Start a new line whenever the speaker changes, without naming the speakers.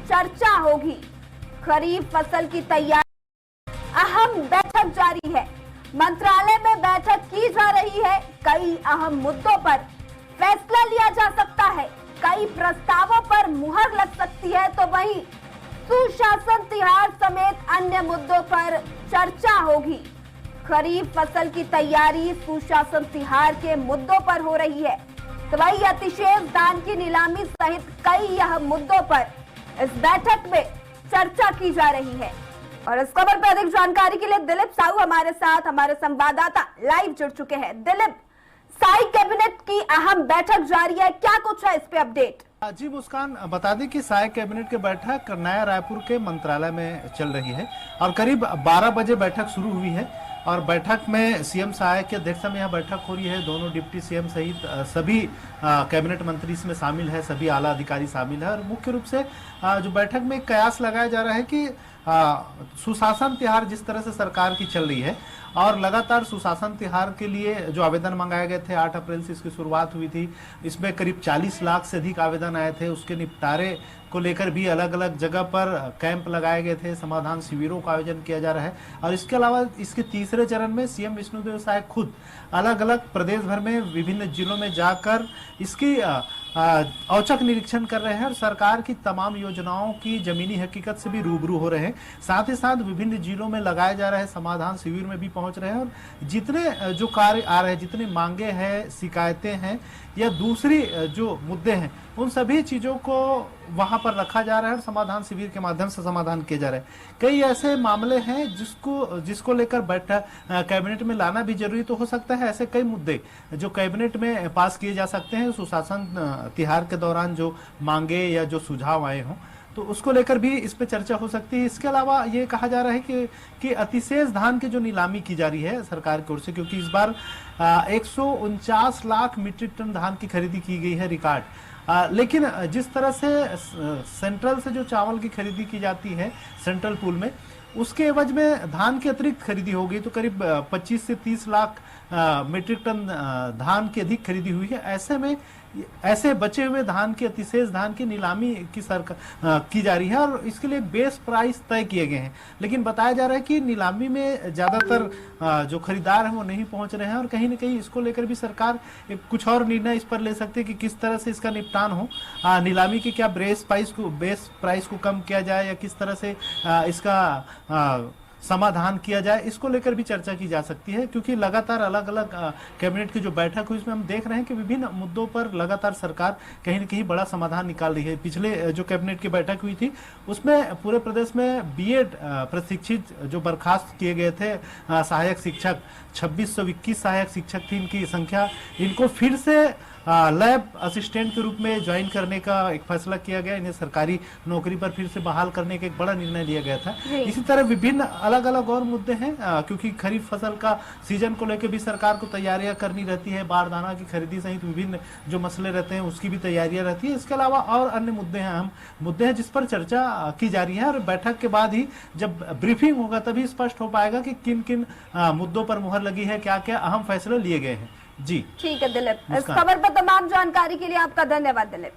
चर्चा होगी। खरीफ फसल की तैयारी, अहम बैठक जारी है। मंत्रालय में बैठक की जा रही है। कई अहम मुद्दों पर फैसला लिया जा सकता है। कई प्रस्तावों पर मुहर लग सकती है, तो वहीं सुशासन तिहार समेत अन्य मुद्दों पर चर्चा होगी। खरीफ फसल की तैयारी सुशासन तिहार के मुद्दों पर हो रही है, तो वही अतिशेष धान की नीलामी सहित कई अहम मुद्दों पर इस बैठक में चर्चा की जा रही है। और इस खबर पर अधिक जानकारी के लिए दिलीप साहू हमारे साथ, हमारे संवाददाता लाइव जुड़ चुके हैं। दिलीप, साई कैबिनेट की अहम बैठक जारी है, क्या कुछ है इस पे अपडेट?
जी मुस्कान, बता दें कि साय कैबिनेट की बैठक नया रायपुर के मंत्रालय में चल रही है और करीब 12 बजे बैठक शुरू हुई है। और बैठक में सीएम साय की अध्यक्षता में यह बैठक हो रही है। दोनों डिप्टी सीएम सहित सभी कैबिनेट मंत्री इसमें शामिल है, सभी आला अधिकारी शामिल है। और मुख्य रूप से जो बैठक में कयास लगाया जा रहा है कि सुशासन तिहार जिस तरह से सरकार की चल रही है और लगातार सुशासन तिहार के लिए जो आवेदन मंगाए गए थे, 8 अप्रैल से इसकी शुरुआत हुई थी। इसमें करीब 40 लाख से अधिक आवेदन आए थे। उसके निपटारे को लेकर भी अलग अलग जगह पर कैंप लगाए गए थे, समाधान शिविरों का आयोजन किया जा रहा है। और इसके अलावा इसके तीसरे चरण में सीएम विष्णुदेव साय खुद अलग अलग प्रदेश भर में विभिन्न जिलों में जाकर इसकी औचक निरीक्षण कर रहे हैं और सरकार की तमाम योजनाओं की जमीनी हकीकत से भी रूबरू हो रहे हैं। साथ ही साथ विभिन्न जिलों में लगाए जा रहे समाधान शिविर में भी पहुंच रहे हैं और जितने जो कार्य आ रहे हैं, जितनी मांगे हैं, शिकायतें हैं या दूसरी जो मुद्दे हैं, उन सभी चीजों को वहां पर रखा जा रहा है और समाधान शिविर के माध्यम से समाधान किए जा रहे हैं। कई ऐसे मामले हैं जिसको लेकर बैठक कैबिनेट में लाना भी जरूरी तो हो सकता है। ऐसे कई मुद्दे जो कैबिनेट में पास किए जा सकते हैं सुशासन तिहार के दौरान, जो मांगे या जो सुझाव आए हों, तो उसको लेकर भी इस पे चर्चा हो सकती है। इसके अलावा ये कहा जा रहा है कि अतिशेष धान की जो नीलामी की जा रही है सरकार की ओर से, क्योंकि इस बार 149 लाख मीट्रिक टन धान की खरीदी की गई है, रिकॉर्ड। लेकिन जिस तरह से सेंट्रल से जो चावल की खरीदी की जाती है सेंट्रल पूल में, उसके एवज में धान की अतिरिक्त खरीदी हो गई, तो करीब 25 से 30 लाख मीट्रिक टन धान की अधिक खरीदी हुई है। ऐसे में ऐसे बचे हुए धान की अतिशेष धान की नीलामी की जा रही है और इसके लिए बेस प्राइस तय किए गए हैं। लेकिन बताया जा रहा है कि नीलामी में ज्यादातर जो खरीदार हैं वो नहीं पहुंच रहे हैं और कहीं न कहीं इसको लेकर भी सरकार कुछ और निर्णय इस पर ले सकती है कि किस तरह से इसका निपटान हो। नीलामी की क्या बेस प्राइस को कम किया जाए या किस तरह से इसका समाधान किया जाए, इसको लेकर भी चर्चा की जा सकती है। क्योंकि लगातार अलग अलग कैबिनेट की जो बैठक हुई, इसमें हम देख रहे हैं कि विभिन्न मुद्दों पर लगातार सरकार कहीं न कहीं बड़ा समाधान निकाल रही है। पिछले जो कैबिनेट की बैठक हुई थी उसमें पूरे प्रदेश में बीएड प्रशिक्षित जो बर्खास्त किए गए थे सहायक शिक्षक, 2621 सहायक शिक्षक थी इनकी संख्या, इनको फिर से लैब असिस्टेंट के रूप में ज्वाइन करने का एक फैसला किया गया। इन्हें सरकारी नौकरी पर फिर से बहाल करने का एक बड़ा निर्णय लिया गया था। इसी तरह विभिन्न अलग अलग और मुद्दे हैं, क्योंकि खरीफ फसल का सीजन को लेकर भी सरकार को तैयारियां करनी रहती है। बारदाना की खरीदी सहित विभिन्न जो मसले रहते हैं उसकी भी तैयारियां रहती है। इसके अलावा और अन्य मुद्दे हैं, अहम मुद्दे हैं जिस पर चर्चा की जा रही है। और बैठक के बाद ही जब ब्रीफिंग होगा तभी स्पष्ट हो पाएगा कि किन किन मुद्दों पर मुहर लगी है, क्या क्या अहम फैसले लिए गए हैं। जी
ठीक है दिलीप, इस खबर पर तमाम जानकारी के लिए आपका धन्यवाद दिलीप।